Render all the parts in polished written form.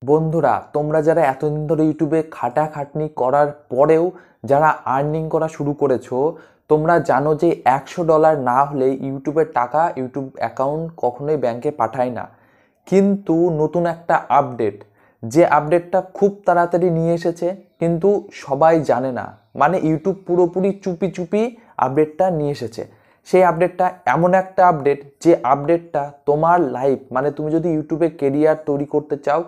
বন্ধুরা, তোমরা যারা এতদিন ধরে ইউটিউবে খাটাখাটনি করার পরেও যারা আর্নিং করা শুরু করেছো, তোমরা জানো যে $100 না হলে ইউটিউবের টাকা ইউটিউব অ্যাকাউন্ট কখনোই ব্যাংকে পাঠায় না। কিন্তু নতুন একটা আপডেট, যে আপডেটটা খুব তাড়াতাড়ি নিয়ে এসেছে কিন্তু সবাই জানে না, মানে ইউটিউব পুরোপুরি চুপি চুপি আপডেটটা নিয়ে এসেছে। সেই আপডেটটা এমন একটা আপডেট, যে আপডেটটা তোমার লাইফ, মানে তুমি যদি ইউটিউবে কেরিয়ার তৈরি করতে চাও,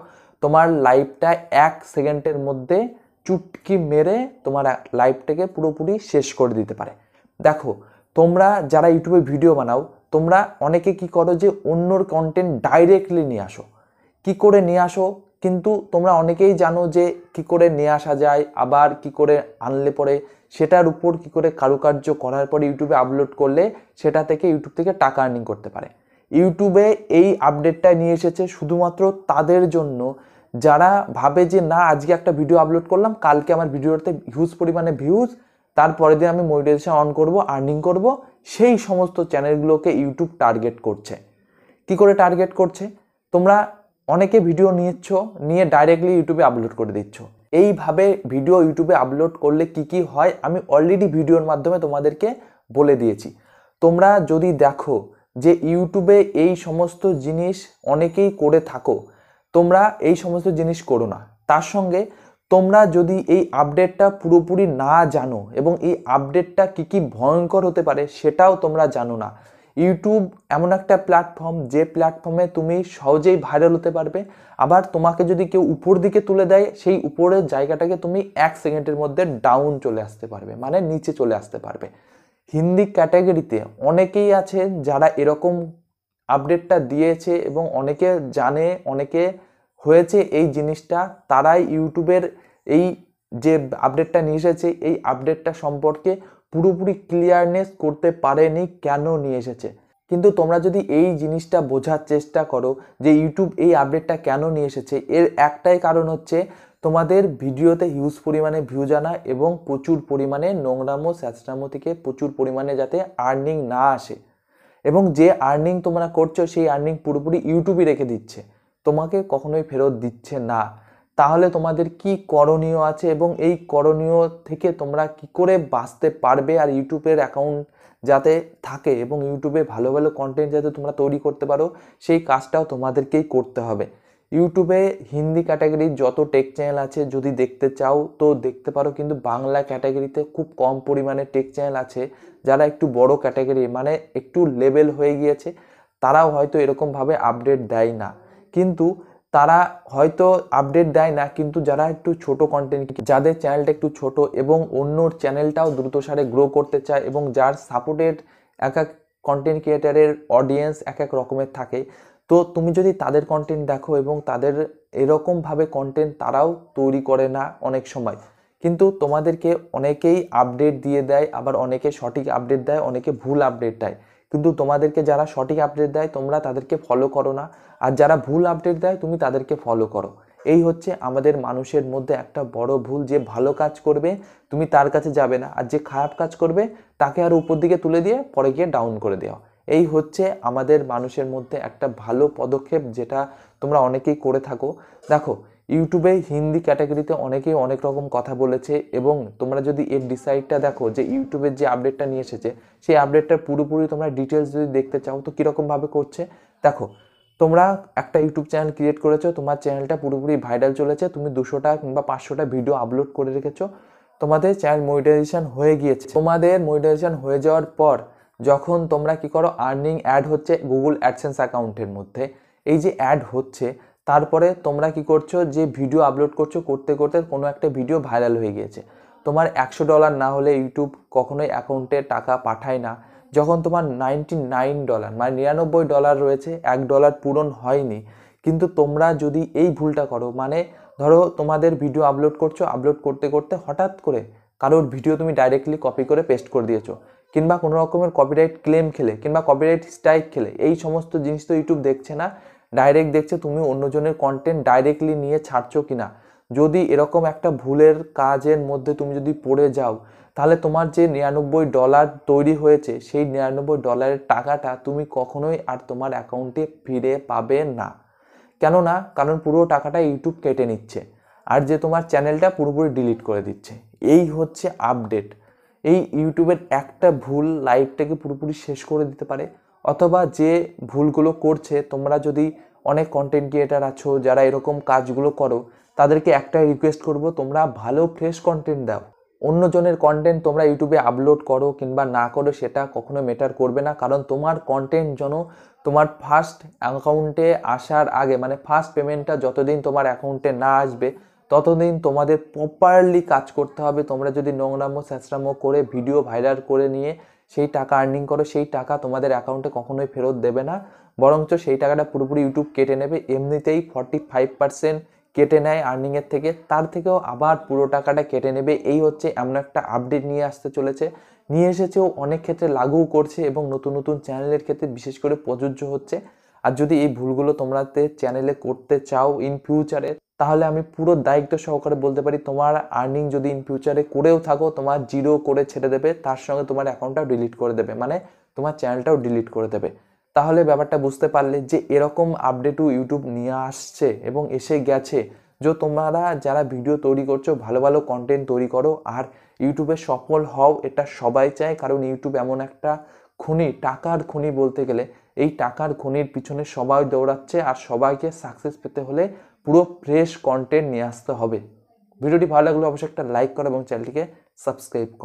তোমার লাইফটা 1 সেকেন্ডের মধ্যে চুটকি মেরে তোমার লাইফটাকে পুরোপুরি শেষ করে দিতে পারে। দেখো, তোমরা যারা ইউটিউবে ভিডিও বানাও, তোমরা অনেকে কি করো যে অন্যর কন্টেন্ট ডাইরেক্টলি নিয়ে আসো। কি করে নিয়ে আসো কিন্তু তোমরা অনেকেই জানো যে কি করে নিয়ে আসা যায়, আবার কি করে আনলে পরে সেটার উপর কি করে কারুকার্য করার পরে ইউটিউবে আপলোড করলে সেটা থেকে ইউটিউব থেকে টাকা আর্নিং করতে পারে। ইউটিউবে এই আপডেটটা নিয়ে এসেছে শুধুমাত্র তাদের জন্য যারা ভাবে যে না, আজকে একটা ভিডিও আপলোড করলাম, কালকে আমার ভিডিওতে হিউজ পরিমাণে ভিউজ, তারপরের দিন আমি মনিটাইজেশন অন করব, আর্নিং করব। সেই সমস্ত চ্যানেলগুলোকে ইউটিউব টার্গেট করছে। কি করে টার্গেট করছে? তোমরা অনেকে ভিডিও নিয়ে ডাইরেক্টলি ইউটিউবে আপলোড করে দিচ্ছ। এইভাবে ভিডিও ইউটিউবে আপলোড করলে কি কি হয় আমি অলরেডি ভিডিওর মাধ্যমে তোমাদেরকে বলে দিয়েছি। তোমরা যদি দেখো যে ইউটিউবে এই সমস্ত জিনিস অনেকেই করে থাকো, তোমরা এই সমস্ত জিনিস করো না। তার সঙ্গে তোমরা যদি এই আপডেটটা পুরোপুরি না জানো এবং এই আপডেটটা কি কি ভয়ঙ্কর হতে পারে সেটাও তোমরা জানো না। ইউটিউব এমন একটা প্ল্যাটফর্ম, যে প্ল্যাটফর্মে তুমি সহজেই ভাইরাল হতে পারবে। আবার তোমাকে যদি কেউ উপর দিকে তুলে দেয়, সেই উপরের জায়গাটাকে তুমি 1 সেকেন্ডের মধ্যে ডাউন চলে আসতে পারবে, মানে নিচে চলে আসতে পারবে। হিন্দি ক্যাটাগরিতে অনেকেই আছে যারা এরকম আপডেটটা দিয়েছে এবং অনেকে জানে, অনেকে হয়েছে এই জিনিসটা। তারাই ইউটিউবের এই যে আপডেটটা নিয়ে এসেছে, এই আপডেটটা সম্পর্কে পুরোপুরি ক্লিয়ারনেস করতে পারেনি কেন নিয়ে এসেছে। কিন্তু তোমরা যদি এই জিনিসটা বোঝার চেষ্টা করো যে ইউটিউব এই আপডেটটা কেন নিয়ে এসেছে, এর একটাই কারণ হচ্ছে তোমাদের ভিডিওতে হিউজ পরিমাণে ভিউজ আনা এবং প্রচুর পরিমাণে নোংরামো স্যাঁচরামো থেকে প্রচুর পরিমাণে যাতে আর্নিং না আসে, এবং যে আর্নিং তোমরা করছো সেই আর্নিং পুরোপুরি ইউটিউবই রেখে দিচ্ছে, তোমাকে কখনোই ফেরত দিচ্ছে না। তাহলে তোমাদের কি করণীয় আছে এবং এই করণীয় থেকে তোমরা কি করে বাঁচতে পারবে আর ইউটিউবের অ্যাকাউন্ট যাতে থাকে এবং ইউটিউবে ভালো ভালো কন্টেন্ট যাতে তোমরা তৈরি করতে পারো, সেই কাজটাও তোমাদেরকেই করতে হবে। ইউটিউবে হিন্দি ক্যাটাগরির যত টেক চ্যানেল আছে যদি দেখতে চাও তো দেখতে পারো, কিন্তু বাংলা ক্যাটাগরিতে খুব কম পরিমাণে টেক চ্যানেল আছে যারা একটু বড় ক্যাটাগরি, মানে একটু লেভেল হয়ে গিয়েছে। তারাও হয়তো এরকমভাবে আপডেট দেয় না, কিন্তু তারা হয়তো আপডেট দেয় না, কিন্তু যারা একটু ছোট কন্টেন্ট, যাদের চ্যানেলটা একটু ছোট এবং অন্যর চ্যানেলটাও দ্রুতসারে গ্রো করতে চায় এবং যার সাপোর্টেড এক এক কন্টেন্ট ক্রিয়েটারের অডিয়েন্স এক এক রকমের থাকে, তো তুমি যদি তাদের কন্টেন্ট দেখো এবং তাদের এরকমভাবে কন্টেন্ট তারাও তৈরি করে না অনেক সময়, কিন্তু তোমাদেরকে অনেকেই আপডেট দিয়ে দেয়, আবার অনেকে সঠিক আপডেট দেয়, অনেকে ভুল আপডেট দেয়। কিন্তু তোমাদেরকে যারা সঠিক আপডেট দেয় তোমরা তাদেরকে ফলো করো না, আর যারা ভুল আপডেট দেয় তুমি তাদেরকে ফলো করো। এই হচ্ছে আমাদের মানুষের মধ্যে একটা বড় ভুল, যে ভালো কাজ করবে তুমি তার কাছে যাবে না, আর যে খারাপ কাজ করবে তাকে আর উপর দিকে তুলে দিয়ে পরে গিয়ে ডাউন করে দেওয়া। এই হচ্ছে আমাদের মানুষের মধ্যে একটা ভালো পদক্ষেপ, যেটা তোমরা অনেকেই করে থাকো। দেখো, ইউটিউবে হিন্দি ক্যাটাগরিতে অনেকেই অনেক রকম কথা বলেছে, এবং তোমরা যদি এর ডিসাইডটা দেখো যে ইউটিউবের যে আপডেটটা নিয়ে এসেছে সেই আপডেটটা পুরোপুরি তোমরা ডিটেলস যদি দেখতে চাও তো কীরকমভাবে করছে। দেখো, তোমরা একটা ইউটিউব চ্যানেল ক্রিয়েট করেছো, তোমার চ্যানেলটা পুরোপুরি ভাইরাল চলেছে, তুমি 200টা কিংবা 500টা ভিডিও আপলোড করে রেখেছো, তোমাদের চ্যানেল মনিটাইজেশন হয়ে গিয়েছে। তোমাদের মনিটাইজেশন হয়ে যাওয়ার পর যখন তোমরা কি করো, আর্নিং অ্যাড হচ্ছে গুগল অ্যাডসেন্স অ্যাকাউন্টের মধ্যে, এই যে অ্যাড হচ্ছে, তারপরে তোমরা কি করছো, যে ভিডিও আপলোড করছো, করতে করতে কোনো একটা ভিডিও ভাইরাল হয়ে গিয়েছে, তোমার $100 না হলে ইউটিউব কখনোই অ্যাকাউন্টে টাকা পাঠায় না। যখন তোমার $99 মানে $99 রয়েছে, $1 পূরণ হয়নি, কিন্তু তোমরা যদি এই ভুলটা করো, মানে ধরো তোমাদের ভিডিও আপলোড করছো, আপলোড করতে করতে হঠাৎ করে কারোর ভিডিও তুমি ডাইরেক্টলি কপি করে পেস্ট করে দিয়েছো, কিংবা কোনো রকমের কপিরাইট ক্লেম খেলে কিংবা কপিরাইট স্ট্রাইক খেলে, এই সমস্ত জিনিস তো ইউটিউব দেখছে না, ডাইরেক্ট দেখছে তুমি অন্যজনের কন্টেন্ট ডাইরেক্টলি নিয়ে ছাড়ছো কিনা। যদি এরকম একটা ভুলের কাজের মধ্যে তুমি যদি পড়ে যাও, তাহলে তোমার যে $99 তৈরি হয়েছে সেই $99 টাকাটা তুমি কখনোই আর তোমার অ্যাকাউন্টে ফিরে পাবে না। কেননা কারণ পুরো টাকাটা ইউটিউব কেটে নিচ্ছে আর যে তোমার চ্যানেলটা পুরোপুরি ডিলিট করে দিচ্ছে। এই হচ্ছে আপডেট। এই ইউটিউবের একটা ভুল লাইভটাকে পুরোপুরি শেষ করে দিতে পারে, অথবা যে ভুলগুলো করছে, তোমরা যদি অনেক কন্টেন্ট ক্রিয়েটার আছো যারা এরকম কাজগুলো করো, তাদেরকে একটা রিকোয়েস্ট করব, তোমরা ভালো ফ্রেশ কন্টেন্ট দাও। অন্যজনের কন্টেন্ট তোমরা ইউটিউবে আপলোড করো কিংবা না করো সেটা কখনো ম্যাটার করবে না, কারণ তোমার কন্টেন্ট যেন তোমার ফার্স্ট অ্যাকাউন্টে আসার আগে, মানে ফার্স্ট পেমেন্টটা যতদিন তোমার অ্যাকাউন্টে না আসবে ততদিন তোমাদের প্রপারলি কাজ করতে হবে। তোমরা যদি নোংরামো স্যাঁচরামো করে ভিডিও ভাইরাল করে নিয়ে সেই টাকা আর্নিং করো, সেই টাকা তোমাদের অ্যাকাউন্টে কখনোই ফেরত দেবে না, বরঞ্চ সেই টাকাটা পুরোপুরি ইউটিউব কেটে নেবে। এমনিতেই 45% কেটে নেয় আর্নিংয়ের থেকে, তার থেকেও আবার পুরো টাকাটা কেটে নেবে। এই হচ্ছে এমন একটা আপডেট নিয়ে আসতে চলেছে, নিয়ে এসেছেও, অনেক ক্ষেত্রে লাগুও করছে এবং নতুন নতুন চ্যানেলের ক্ষেত্রে বিশেষ করে প্রযোজ্য হচ্ছে। আর যদি এই ভুলগুলো তোমরাতে চ্যানেলে করতে চাও ইন ফিউচারে, তাহলে আমি পুরো দায়িত্ব সহকারে বলতে পারি তোমার আর্নিং যদি ইন ফিউচারে করেও থাকো, তোমার জিরো করে ছেড়ে দেবে, তার সঙ্গে তোমার অ্যাকাউন্টটাও ডিলিট করে দেবে, মানে তোমার চ্যানেলটাও ডিলিট করে দেবে। তাহলে ব্যাপারটা বুঝতে পারলে যে এরকম আপডেটও ইউটিউব নিয়ে আসছে এবং এসে গেছে। যে তোমরা যারা ভিডিও তৈরি করছো ভালো ভালো কন্টেন্ট তৈরি করো আর ইউটিউবে সফল হও, এটা সবাই চায়, কারণ ইউটিউব এমন একটা খনি, টাকার খনি বলতে গেলে। এই টাকার খনির পিছনে সবাই দৌড়াচ্ছে আর সবাইকে সাকসেস পেতে হলে পুরো ফ্রেশ কন্টেন্ট নিয়ে আসতে হবে। ভিডিওটি ভালো লাগলে অবশ্যই একটা লাইক করো এবং চ্যানেলটিকে সাবস্ক্রাইব করো।